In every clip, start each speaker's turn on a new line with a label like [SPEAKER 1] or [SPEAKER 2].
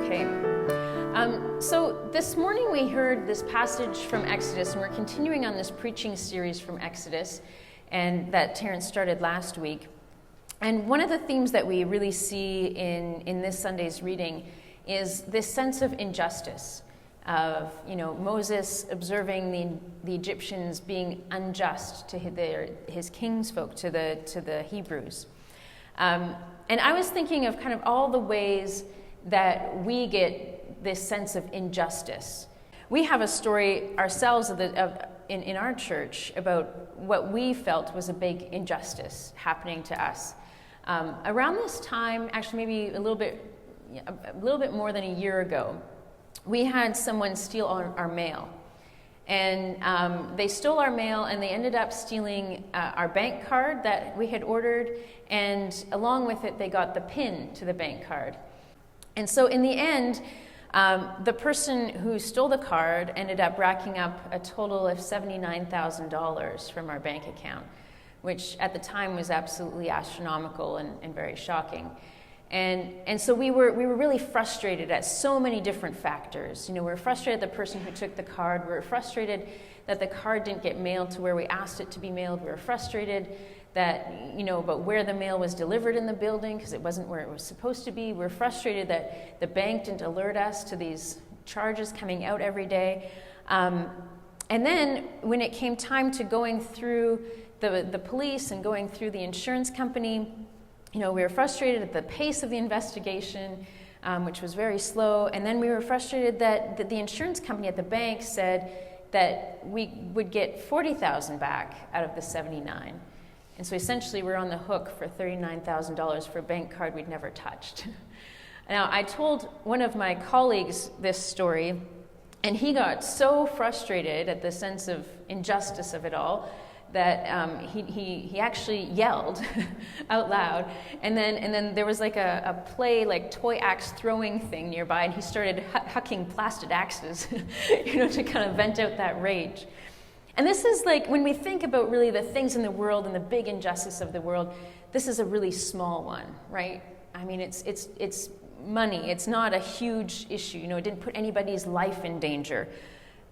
[SPEAKER 1] Okay. So this morning we heard this passage from Exodus, and we're continuing on this preaching series from Exodus, and that Terrence started last week. And one of the themes that we really see in this Sunday's reading is this sense of injustice, of Moses observing the Egyptians being unjust to his kinsfolk, to the Hebrews. And I was thinking of kind of all the ways that we get this sense of injustice. We have a story ourselves in our church about what we felt was a big injustice happening to us. Around this time, actually maybe a little bit more than a year ago, we had someone steal our mail. And they stole our mail, and they ended up stealing our bank card that we had ordered, and along with it, they got the PIN to the bank card. And so in the end, the person who stole the card ended up racking up a total of $79,000 from our bank account, which at the time was absolutely astronomical and very shocking. And so we were really frustrated at so many different factors. We were frustrated at the person who took the card. We were frustrated that the card didn't get mailed to where we asked it to be mailed. We were frustrated that, about where the mail was delivered in the building because it wasn't where it was supposed to be. We were frustrated that the bank didn't alert us to these charges coming out every day. And then when it came time to going through the police and going through the insurance company, we were frustrated at the pace of the investigation, which was very slow. And then we were frustrated that the insurance company at the bank said that we would get $40,000 back out of the $79,000. And so essentially we're on the hook for $39,000 for a bank card we'd never touched. Now, I told one of my colleagues this story, and he got so frustrated at the sense of injustice of it all that he actually yelled out loud, and then there was like a play, like toy axe throwing thing nearby, and he started hucking plastic axes, to kind of vent out that rage. And this is like, when we think about really the things in the world and the big injustice of the world, this is a really small one, right? I mean, it's money. It's not a huge issue. It didn't put anybody's life in danger.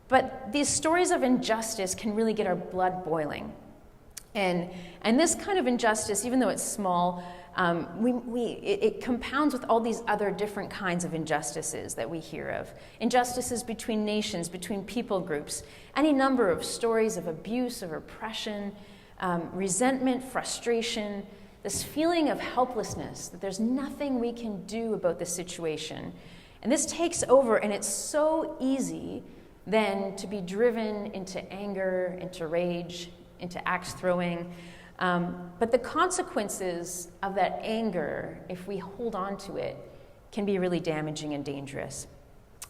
[SPEAKER 1] But these stories of injustice can really get our blood boiling. And this kind of injustice, even though it's small, it compounds with all these other different kinds of injustices that we hear of. Injustices between nations, between people groups, any number of stories of abuse, of oppression, resentment, frustration, this feeling of helplessness, that there's nothing we can do about the situation. And this takes over, and it's so easy then to be driven into anger, into rage, into axe throwing. But the consequences of that anger, if we hold on to it, can be really damaging and dangerous.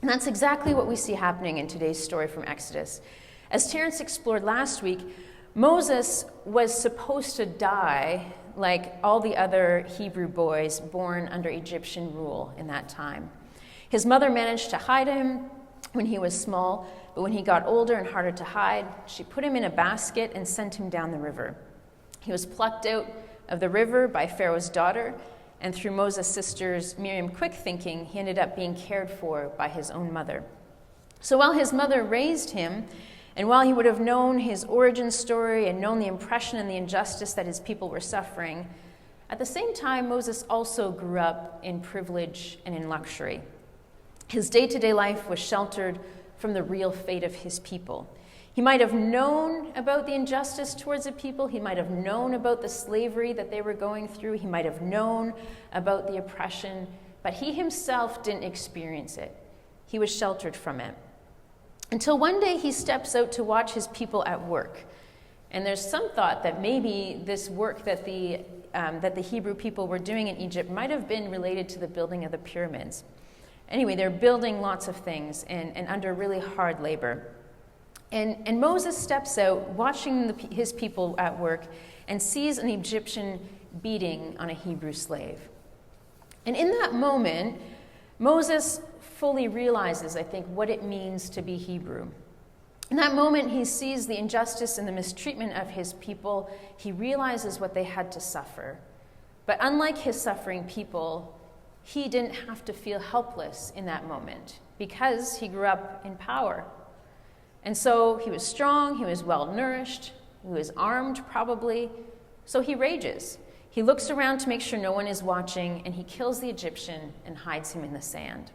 [SPEAKER 1] And that's exactly what we see happening in today's story from Exodus. As Terrence explored last week, Moses was supposed to die like all the other Hebrew boys born under Egyptian rule in that time. His mother managed to hide him when he was small, but when he got older and harder to hide, she put him in a basket and sent him down the river. He was plucked out of the river by Pharaoh's daughter, and through Moses' sister's Miriam quick thinking, he ended up being cared for by his own mother. So while his mother raised him, and while he would have known his origin story and known the oppression and the injustice that his people were suffering, at the same time, Moses also grew up in privilege and in luxury. His day-to-day life was sheltered from the real fate of his people. He might have known about the injustice towards the people. He might have known about the slavery that they were going through. He might have known about the oppression, but he himself didn't experience it. He was sheltered from it. Until one day he steps out to watch his people at work. And there's some thought that maybe this work that the Hebrew people were doing in Egypt might have been related to the building of the pyramids. Anyway, they're building lots of things and under really hard labor. And Moses steps out, watching his people at work, and sees an Egyptian beating on a Hebrew slave. And in that moment, Moses fully realizes, I think, what it means to be Hebrew. In that moment, he sees the injustice and the mistreatment of his people. He realizes what they had to suffer. But unlike his suffering people, he didn't have to feel helpless in that moment because he grew up in power. And so he was strong, he was well-nourished, he was armed probably, so he rages. He looks around to make sure no one is watching, and he kills the Egyptian and hides him in the sand.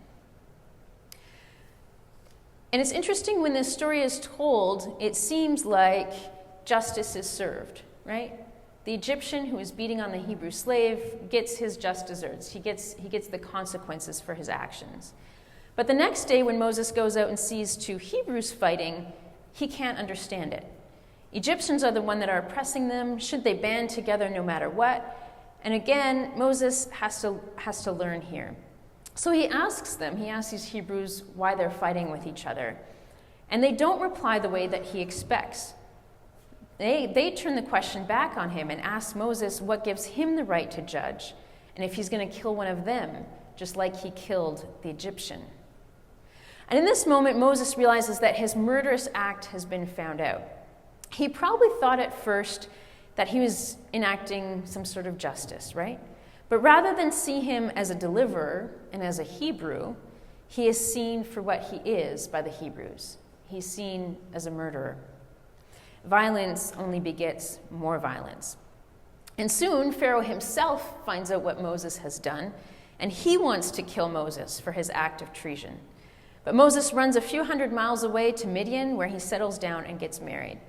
[SPEAKER 1] And it's interesting when this story is told, it seems like justice is served, right? The Egyptian who is beating on the Hebrew slave gets his just deserts. He gets the consequences for his actions. But the next day when Moses goes out and sees two Hebrews fighting, he can't understand it. Egyptians are the one that are oppressing them. Should they band together no matter what? And again, Moses has to learn here. So he asks these Hebrews why they're fighting with each other. And they don't reply the way that he expects. They turn the question back on him and ask Moses what gives him the right to judge, and if he's going to kill one of them, just like he killed the Egyptian. And in this moment, Moses realizes that his murderous act has been found out. He probably thought at first that he was enacting some sort of justice, right? But rather than see him as a deliverer and as a Hebrew, he is seen for what he is by the Hebrews. He's seen as a murderer. Violence only begets more violence. And soon, Pharaoh himself finds out what Moses has done, and he wants to kill Moses for his act of treason. But Moses runs a few hundred miles away to Midian, where he settles down and gets married.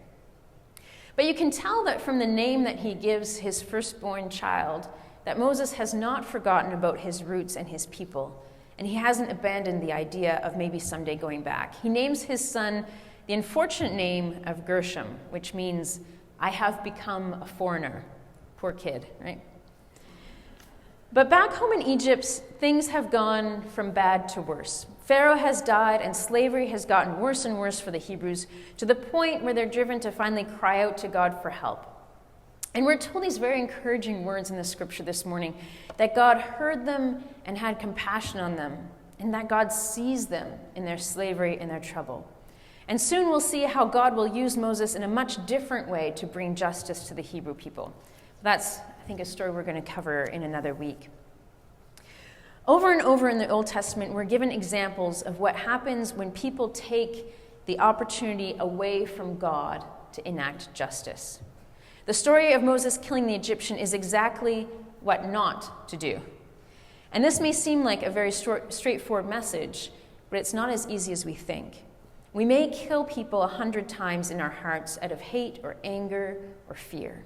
[SPEAKER 1] But you can tell that from the name that he gives his firstborn child, that Moses has not forgotten about his roots and his people, and he hasn't abandoned the idea of maybe someday going back. He names his son the unfortunate name of Gershom, which means, I have become a foreigner. Poor kid, right? But back home in Egypt, things have gone from bad to worse. Pharaoh has died, and slavery has gotten worse and worse for the Hebrews, to the point where they're driven to finally cry out to God for help. And we're told these very encouraging words in the scripture this morning, that God heard them and had compassion on them, and that God sees them in their slavery and their trouble. And soon we'll see how God will use Moses in a much different way to bring justice to the Hebrew people. That's, I think, a story we're going to cover in another week. Over and over in the Old Testament, we're given examples of what happens when people take the opportunity away from God to enact justice. The story of Moses killing the Egyptian is exactly what not to do. And this may seem like a very straightforward message, but it's not as easy as we think. We may kill people 100 times in our hearts out of hate or anger or fear.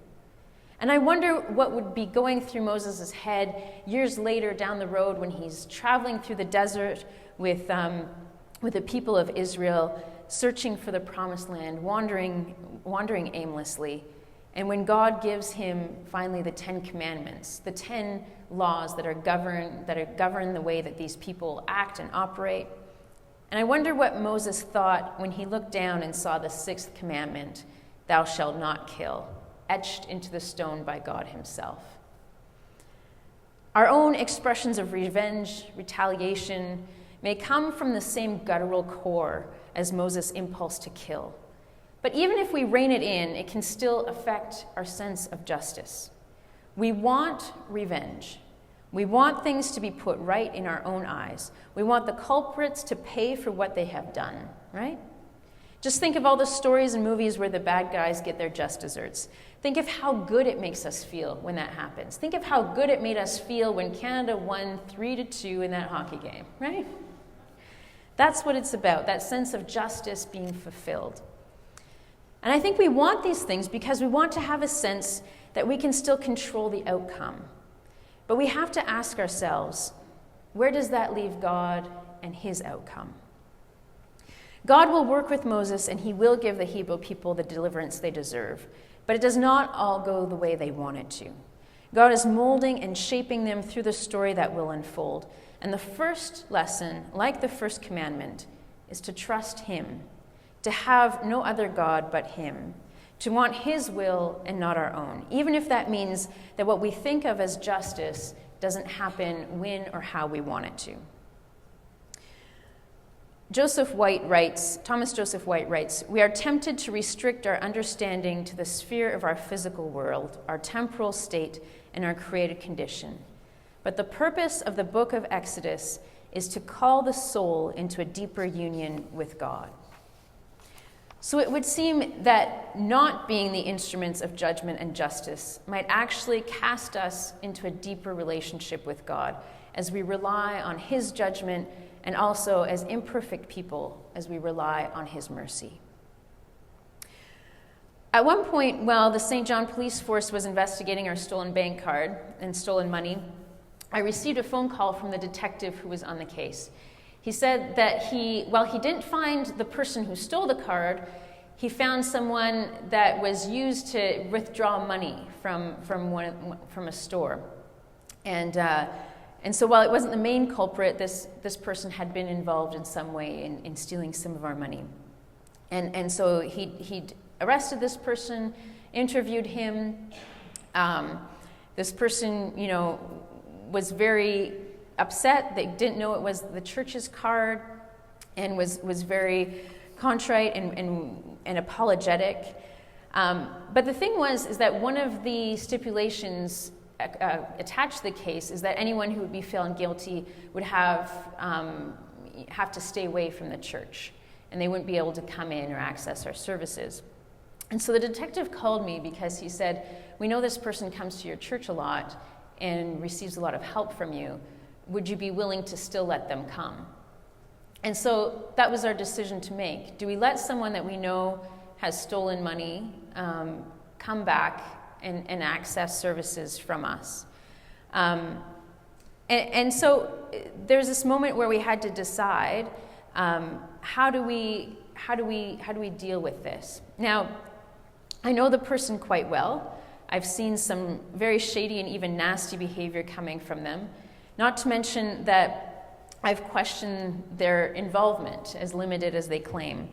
[SPEAKER 1] And I wonder what would be going through Moses' head years later down the road when he's traveling through the desert with the people of Israel, searching for the promised land, wandering aimlessly. And when God gives him finally the 10 commandments, the 10 laws that govern the way that these people act and operate. And I wonder what Moses thought when he looked down and saw the 6th commandment, thou shalt not kill, etched into the stone by God himself. Our own expressions of revenge, retaliation, may come from the same guttural core as Moses' impulse to kill. But even if we rein it in, it can still affect our sense of justice. We want revenge. We want things to be put right in our own eyes. We want the culprits to pay for what they have done, right? Just think of all the stories and movies where the bad guys get their just desserts. Think of how good it makes us feel when that happens. Think of how good it made us feel when Canada won 3-2 in that hockey game, right? That's what it's about, that sense of justice being fulfilled. And I think we want these things because we want to have a sense that we can still control the outcome. But we have to ask ourselves, where does that leave God and his outcome? God will work with Moses, and he will give the Hebrew people the deliverance they deserve. But it does not all go the way they want it to. God is molding and shaping them through the story that will unfold. And the first lesson, like the first commandment, is to trust him, to have no other God but him, to want his will and not our own, even if that means that what we think of as justice doesn't happen when or how we want it to. Thomas Joseph White writes, we are tempted to restrict our understanding to the sphere of our physical world, our temporal state, and our created condition. But the purpose of the book of Exodus is to call the soul into a deeper union with God. So it would seem that not being the instruments of judgment and justice might actually cast us into a deeper relationship with God as we rely on his judgment, and also as imperfect people as we rely on his mercy. At one point, while the St. John Police Force was investigating our stolen bank card and stolen money, I received a phone call from the detective who was on the case. He said that while he didn't find the person who stole the card, he found someone that was used to withdraw money from a store. And so while it wasn't the main culprit, this person had been involved in some way in stealing some of our money. And so he'd arrested this person, interviewed him. This person, was very upset. They didn't know it was the church's card, and was very contrite and apologetic. But the thing is that one of the stipulations attached to the case is that anyone who would be found guilty would have to stay away from the church, and they wouldn't be able to come in or access our services. And so the detective called me because he said, "We know this person comes to your church a lot and receives a lot of help from you. Would you be willing to still let them come?" And so that was our decision to make. Do we let someone that we know has stolen money come back and access services from us? And so there's this moment where we had to decide, how do we deal with this? Now, I know the person quite well. I've seen some very shady and even nasty behavior coming from them, not to mention that I've questioned their involvement, as limited as they claim.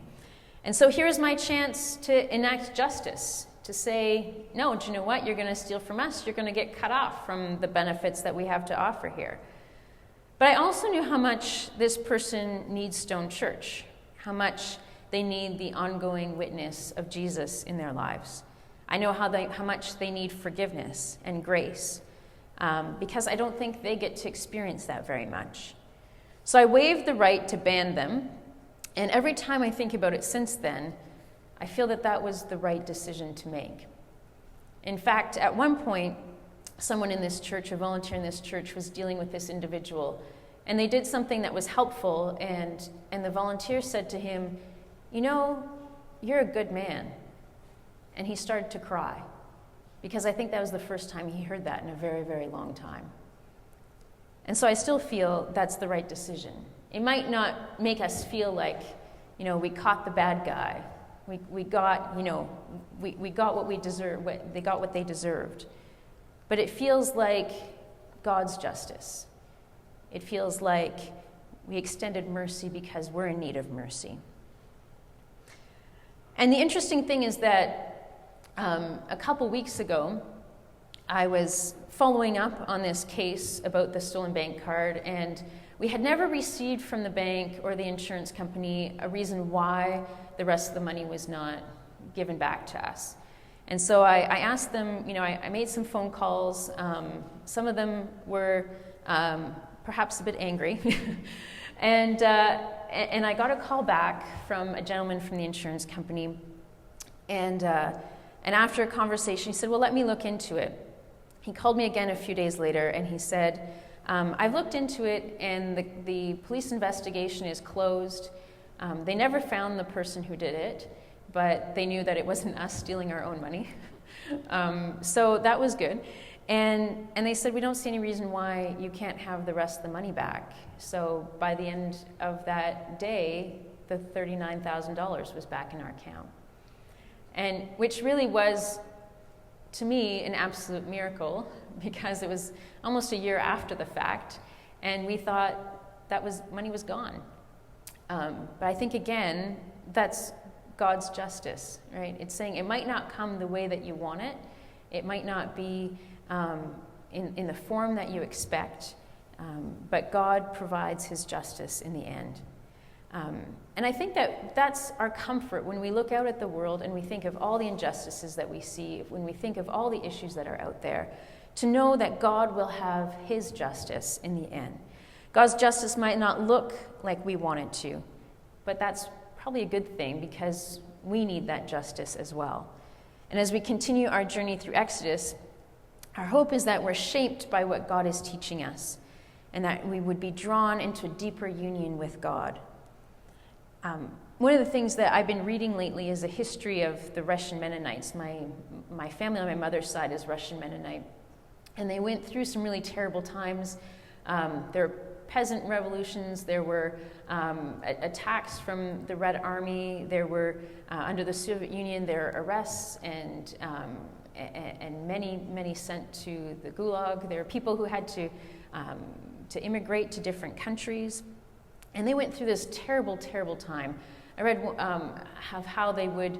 [SPEAKER 1] And so here's my chance to enact justice, to say, no, do you know what? You're going to steal from us. You're going to get cut off from the benefits that we have to offer here. But I also knew how much this person needs Stone Church, how much they need the ongoing witness of Jesus in their lives. I know how much they need forgiveness and grace, because I don't think they get to experience that very much. So I waived the right to ban them, and every time I think about it since then, I feel that was the right decision to make. In fact, at one point, someone in this church, a volunteer in this church, was dealing with this individual, and they did something that was helpful, and the volunteer said to him, "You're a good man." And he started to cry, because I think that was the first time he heard that in a very, very long time. And so I still feel that's the right decision. It might not make us feel like, we caught the bad guy. We got what we deserve. They got what they deserved. But it feels like God's justice. It feels like we extended mercy because we're in need of mercy. And the interesting thing is that a couple weeks ago, I was following up on this case about the stolen bank card, and we had never received from the bank or the insurance company a reason why the rest of the money was not given back to us. And so I asked them, I made some phone calls. Some of them were perhaps a bit angry. And I got a call back from a gentleman from the insurance company. And after a conversation, he said, "Well, let me look into it." He called me again a few days later, and he said, "I've looked into it, and the police investigation is closed. They never found the person who did it, but they knew that it wasn't us stealing our own money." So that was good. And they said, "We don't see any reason why you can't have the rest of the money back." So by the end of that day, the $39,000 was back in our account. And which really was, to me, an absolute miracle, because it was almost a year after the fact, and we thought money was gone. But I think, again, that's God's justice, right? It's saying it might not come the way that you want it. It might not be in the form that you expect, but God provides his justice in the end. And I think that that's our comfort when we look out at the world and we think of all the injustices that we see, when we think of all the issues that are out there, to know that God will have his justice in the end. God's justice might not look like we want it to, but that's probably a good thing because we need that justice as well. And as we continue our journey through Exodus, our hope is that we're shaped by what God is teaching us and that we would be drawn into a deeper union with God. One of the things that I've been reading lately is a history of the Russian Mennonites. My family on my mother's side is Russian Mennonite, and they went through some really terrible times. There were peasant revolutions, there were attacks from the Red Army, there were, under the Soviet Union, there were arrests and many sent to the Gulag. There were people who had to immigrate to different countries. And they went through this terrible, terrible time. I read of how they would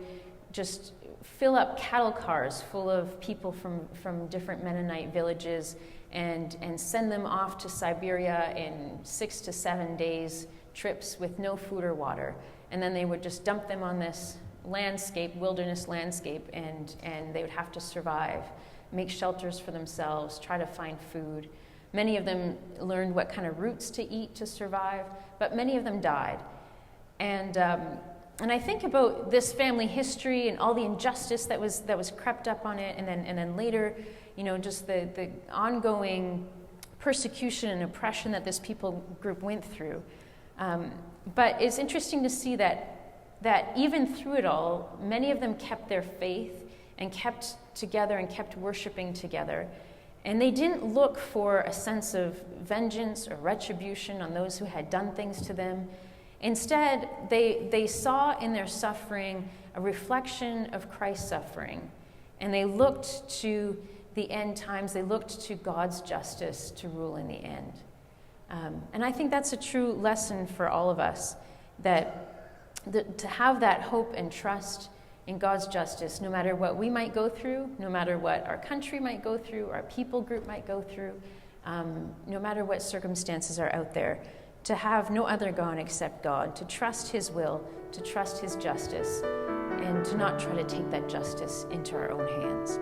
[SPEAKER 1] just fill up cattle cars full of people from different Mennonite villages and send them off to Siberia in 6 to 7 days trips with no food or water. And then they would just dump them on this landscape, wilderness landscape, and they would have to survive, make shelters for themselves, try to find food. Many of them learned what kind of roots to eat to survive, but many of them died. And I think about this family history and all the injustice that was crept up on it, and then later, just the ongoing persecution and oppression that this people group went through. But it's interesting to see that even through it all, many of them kept their faith and kept together and kept worshiping together. And they didn't look for a sense of vengeance or retribution on those who had done things to them. Instead, they saw in their suffering a reflection of Christ's suffering. And they looked to the end times, they looked to God's justice to rule in the end. And I think that's a true lesson for all of us, that to have that hope and trust in God's justice, no matter what we might go through, no matter what our country might go through, our people group might go through, no matter what circumstances are out there, to have no other God except God, to trust his will, to trust his justice, and to not try to take that justice into our own hands.